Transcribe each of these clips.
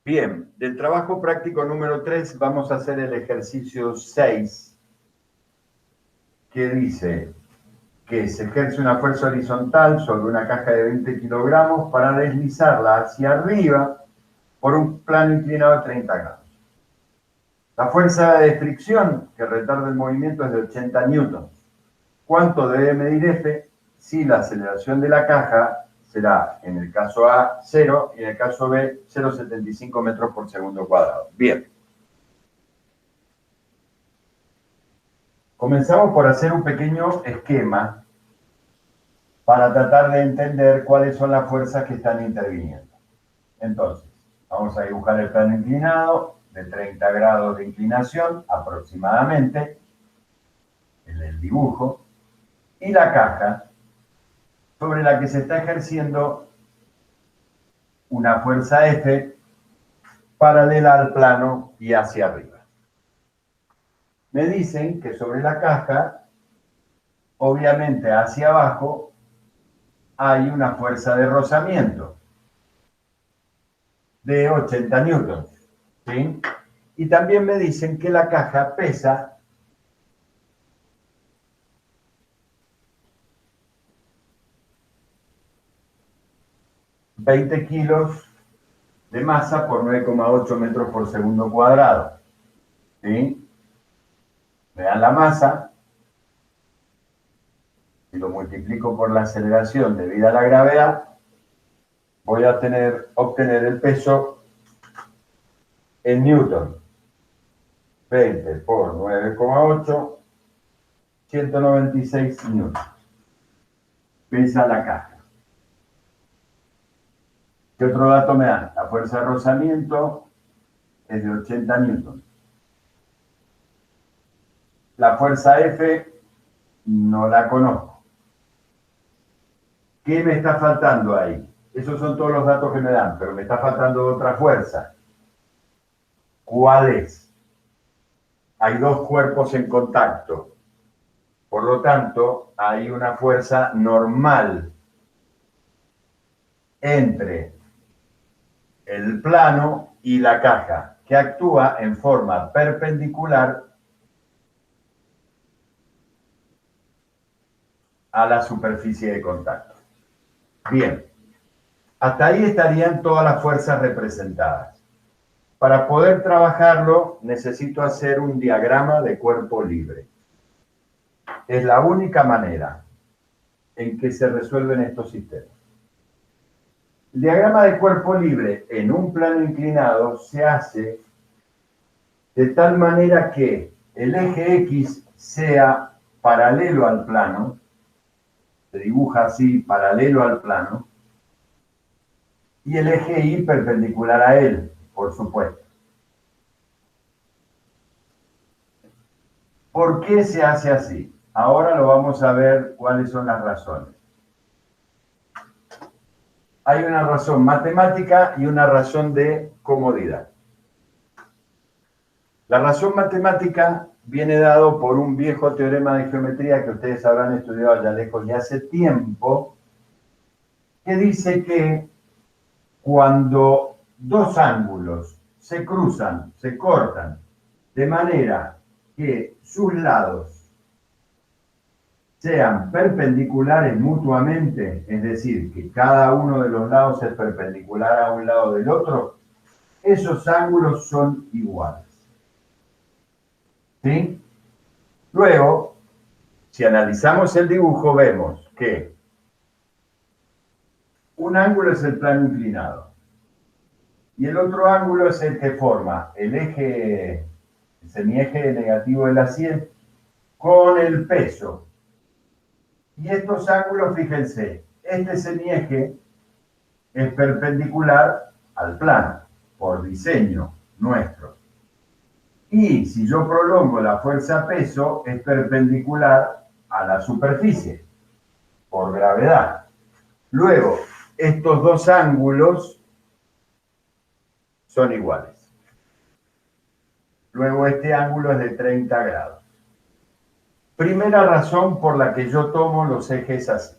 Bien, del trabajo práctico número 3 vamos a hacer el ejercicio 6, que dice que se ejerce una fuerza horizontal sobre una caja de 20 kilogramos para deslizarla hacia arriba por un plano inclinado de 30 grados. La fuerza de fricción que retarda el movimiento es de 80 newtons. ¿Cuánto debe medir F si la aceleración de la caja será, en el caso A, 0 y en el caso B, 0,75 metros por segundo cuadrado? Bien. Comenzamos por hacer un pequeño esquema para tratar de entender cuáles son las fuerzas que están interviniendo. Entonces, vamos a dibujar el plano inclinado de 30 grados de inclinación aproximadamente, en el dibujo, y la caja sobre la que se está ejerciendo una fuerza F paralela al plano y hacia arriba. Me dicen que sobre la caja, obviamente hacia abajo, hay una fuerza de rozamiento de 80 newtons, ¿sí? Y también me dicen que la caja pesa 20 kilos de masa por 9,8 metros por segundo cuadrado, ¿sí? Me dan la masa, y lo multiplico por la aceleración debida a la gravedad, voy a obtener el peso en newton. 20 por 9,8, 196 newtons. Pesa la caja. ¿Qué otro dato me dan? La fuerza de rozamiento es de 80 newtons. La fuerza F no la conozco. ¿Qué me está faltando ahí? Esos son todos los datos que me dan, pero me está faltando otra fuerza. ¿Cuál es? Hay dos cuerpos en contacto. Por lo tanto, hay una fuerza normal entre el plano y la caja, que actúa en forma perpendicular a la superficie de contacto. Bien, hasta ahí estarían todas las fuerzas representadas. Para poder trabajarlo, necesito hacer un diagrama de cuerpo libre. Es la única manera en que se resuelven estos sistemas. El diagrama de cuerpo libre en un plano inclinado se hace de tal manera que el eje X sea paralelo al plano, se dibuja así, paralelo al plano, y el eje Y perpendicular a él, por supuesto. ¿Por qué se hace así? Ahora lo vamos a ver cuáles son las razones. Hay una razón matemática y una razón de comodidad. La razón matemática viene dado por un viejo teorema de geometría que ustedes habrán estudiado allá lejos y hace tiempo, que dice que cuando dos ángulos se cruzan, se cortan, de manera que sus lados sean perpendiculares mutuamente, es decir, que cada uno de los lados es perpendicular a un lado del otro, esos ángulos son iguales. ¿Sí? Luego, si analizamos el dibujo, vemos que un ángulo es el plano inclinado y el otro ángulo es el que forma el semieje negativo de la 100 con el peso. Y estos ángulos, fíjense, este semieje es perpendicular al plano, por diseño nuestro. Y si yo prolongo la fuerza peso, es perpendicular a la superficie, por gravedad. Luego, estos dos ángulos son iguales. Luego, este ángulo es de 30 grados. Primera razón por la que yo tomo los ejes así.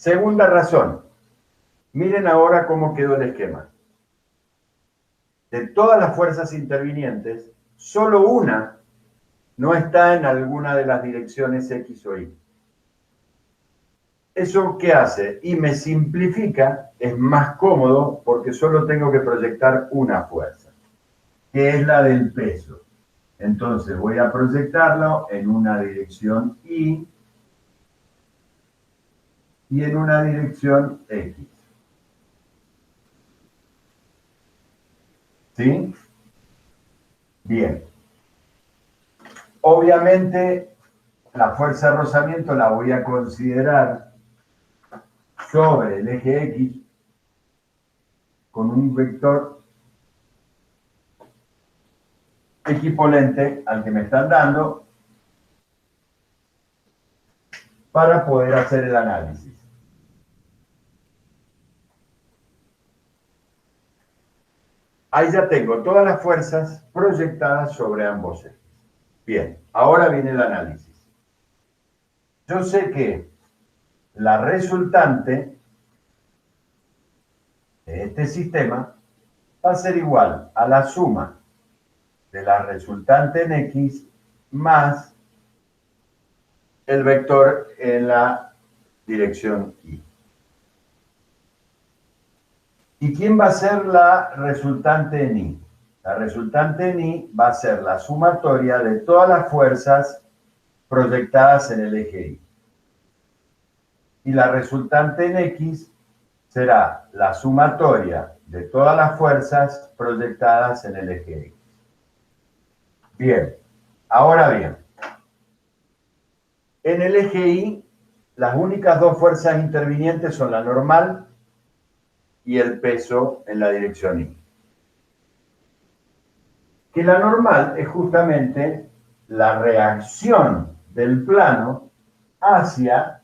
Segunda razón. Miren ahora cómo quedó el esquema. de todas las fuerzas intervinientes, solo una no está en alguna de las direcciones X o Y. ¿Eso qué hace? Y me simplifica, es más cómodo porque solo tengo que proyectar una fuerza, que es la del peso. Entonces voy a proyectarlo en una dirección Y y en una dirección X. ¿Sí? Bien. Obviamente, la fuerza de rozamiento la voy a considerar sobre el eje X con un vector equivalente al que me están dando para poder hacer el análisis. Ahí ya tengo todas las fuerzas proyectadas sobre ambos ejes. Bien, ahora viene el análisis. Yo sé que la resultante de este sistema va a ser igual a la suma de la resultante en X más el vector en la dirección Y. ¿Y quién va a ser la resultante en Y? La resultante en Y va a ser la sumatoria de todas las fuerzas proyectadas en el eje Y. Y la resultante en X será la sumatoria de todas las fuerzas proyectadas en el eje X. Bien, ahora bien, en el eje Y, las únicas dos fuerzas intervinientes son la normal y el peso en la dirección Y. Que la normal es justamente la reacción del plano hacia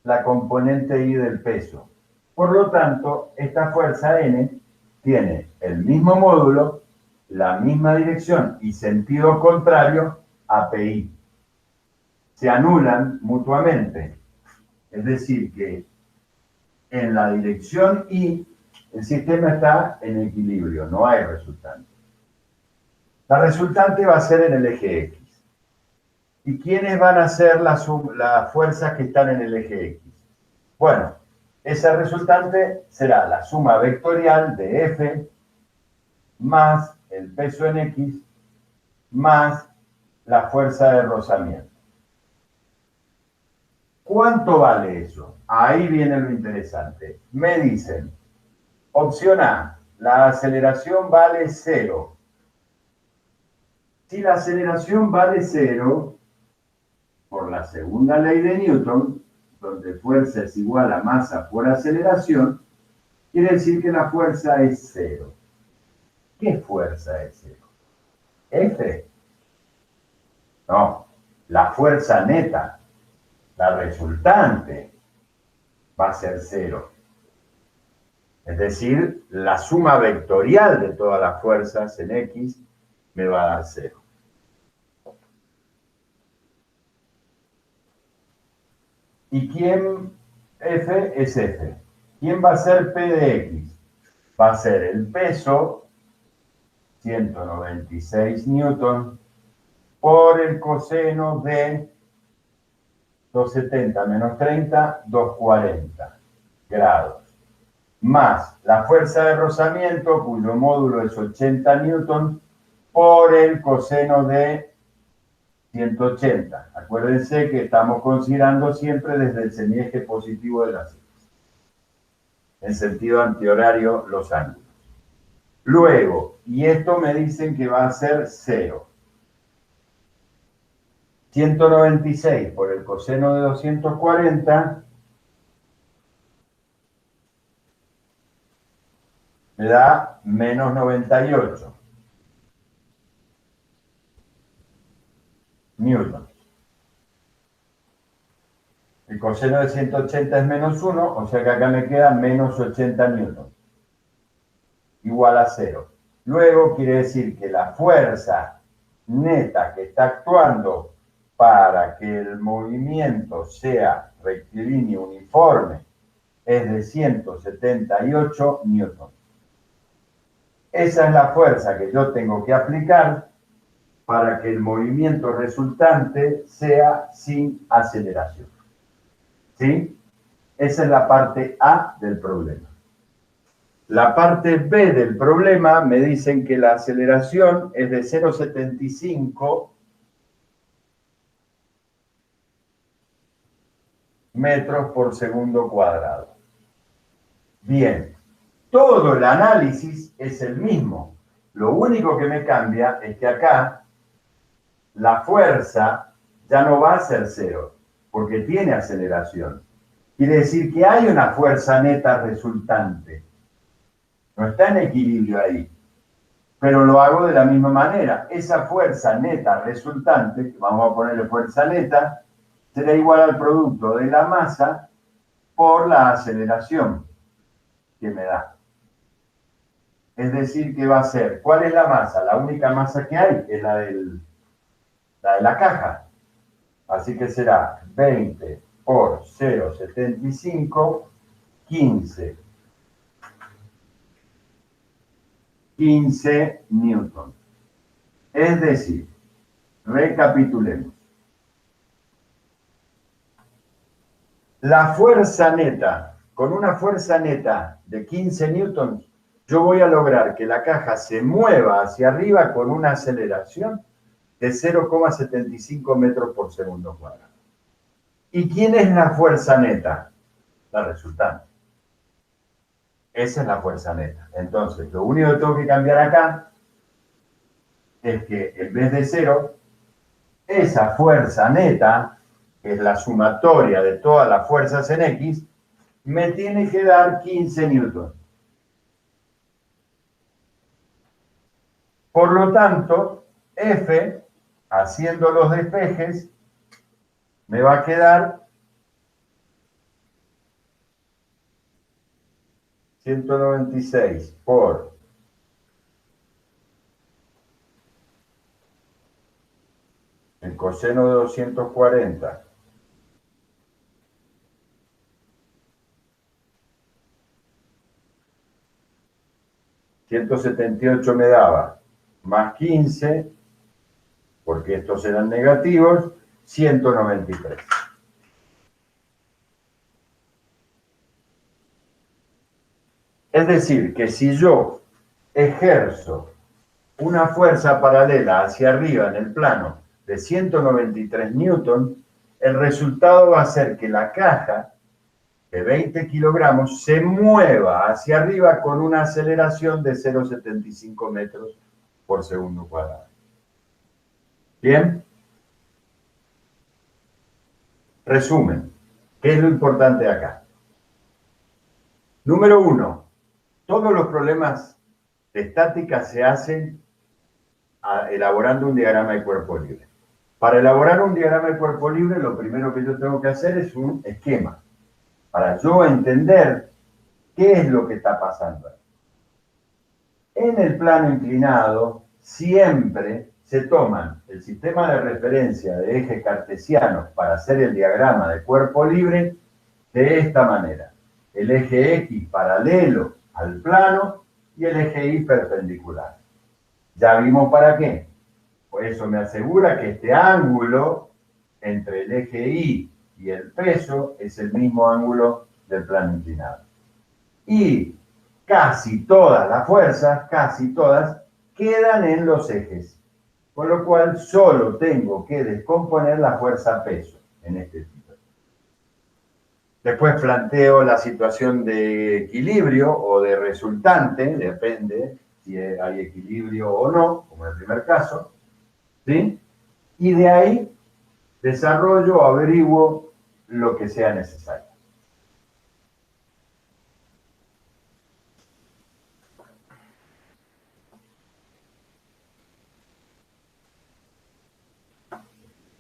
la componente Y del peso. Por lo tanto, esta fuerza N tiene el mismo módulo, la misma dirección y sentido contrario a PI. Se anulan mutuamente. Es decir, que en la dirección Y el sistema está en equilibrio, no hay resultante. La resultante va a ser en el eje X. ¿Y quiénes van a ser las fuerzas que están en el eje X? Bueno, esa resultante será la suma vectorial de F más el peso en X más la fuerza de rozamiento. ¿Cuánto vale eso? Ahí viene lo interesante. Me dicen, opción A, la aceleración vale 0. Si la aceleración vale 0, por la segunda ley de Newton, donde fuerza es igual a masa por aceleración, quiere decir que la fuerza es 0. ¿Qué fuerza es 0? F. No, la fuerza neta, la resultante, va a ser 0. Es decir, la suma vectorial de todas las fuerzas en X me va a dar 0. ¿Y quién? F es F. ¿Quién va a ser P de X? Va a ser el peso, 196 newton, por el coseno de 270 menos 30, 240 grados. Más la fuerza de rozamiento, cuyo módulo es 80 newton, por el coseno de 180. Acuérdense que estamos considerando siempre desde el semieje positivo de las X. En sentido antihorario los ángulos. Luego, y esto me dicen que va a ser 0. 196 por el coseno de 240 me da menos 98 newton. El coseno de 180 es menos 1, o sea que acá me queda menos 80 newton. Igual a 0. Luego quiere decir que la fuerza neta que está actuando para que el movimiento sea rectilíneo uniforme es de 178 newton. Esa es la fuerza que yo tengo que aplicar para que el movimiento resultante sea sin aceleración. ¿Sí? Esa es la parte A del problema. La parte B del problema me dicen que la aceleración es de 0,75 metros por segundo cuadrado. Bien, todo el análisis es el mismo. Lo único que me cambia es que acá la fuerza ya no va a ser cero, porque tiene aceleración. Quiere decir que hay una fuerza neta resultante. No está en equilibrio ahí. Pero lo hago de la misma manera. Esa fuerza neta resultante, vamos a ponerle fuerza neta, será igual al producto de la masa por la aceleración que me da. Es decir, que va a ser, ¿cuál es la masa? La única masa que hay es la de la caja. Así que será 20 por 0,75, 15. 15 newtons. Es decir, recapitulemos. La fuerza neta, con una fuerza neta de 15 newtons, yo voy a lograr que la caja se mueva hacia arriba con una aceleración de 0,75 metros por segundo cuadrado. ¿Y quién es la fuerza neta? La resultante. Esa es la fuerza neta. Entonces, lo único que tengo que cambiar acá es que en vez de 0, esa fuerza neta, que es la sumatoria de todas las fuerzas en X, me tiene que dar 15 newtons. Por lo tanto, F, haciendo los despejes, me va a quedar 196 por el coseno de 240 178 me daba, más 15, porque estos eran negativos, 193. Es decir, que si yo ejerzo una fuerza paralela hacia arriba en el plano de 193 newtons, el resultado va a ser que la caja de 20 kilogramos se mueva hacia arriba con una aceleración de 0,75 metros por segundo cuadrado. ¿Bien? Resumen, ¿qué es lo importante acá? Número 1, todos los problemas de estática se hacen elaborando un diagrama de cuerpo libre. Para elaborar un diagrama de cuerpo libre, lo primero que yo tengo que hacer es un esquema, para yo entender qué es lo que está pasando ahí. En el plano inclinado, siempre se toman el sistema de referencia de ejes cartesianos para hacer el diagrama de cuerpo libre de esta manera. El eje X paralelo al plano y el eje Y perpendicular. ¿Ya vimos para qué? Pues eso me asegura que este ángulo entre el eje Y y el peso es el mismo ángulo del plano inclinado. Y casi todas las fuerzas, casi todas, quedan en los ejes. Con lo cual solo tengo que descomponer la fuerza peso en este tipo. Después planteo la situación de equilibrio o de resultante, depende si hay equilibrio o no, como en el primer caso, ¿sí? Y de ahí desarrollo o averiguo lo que sea necesario.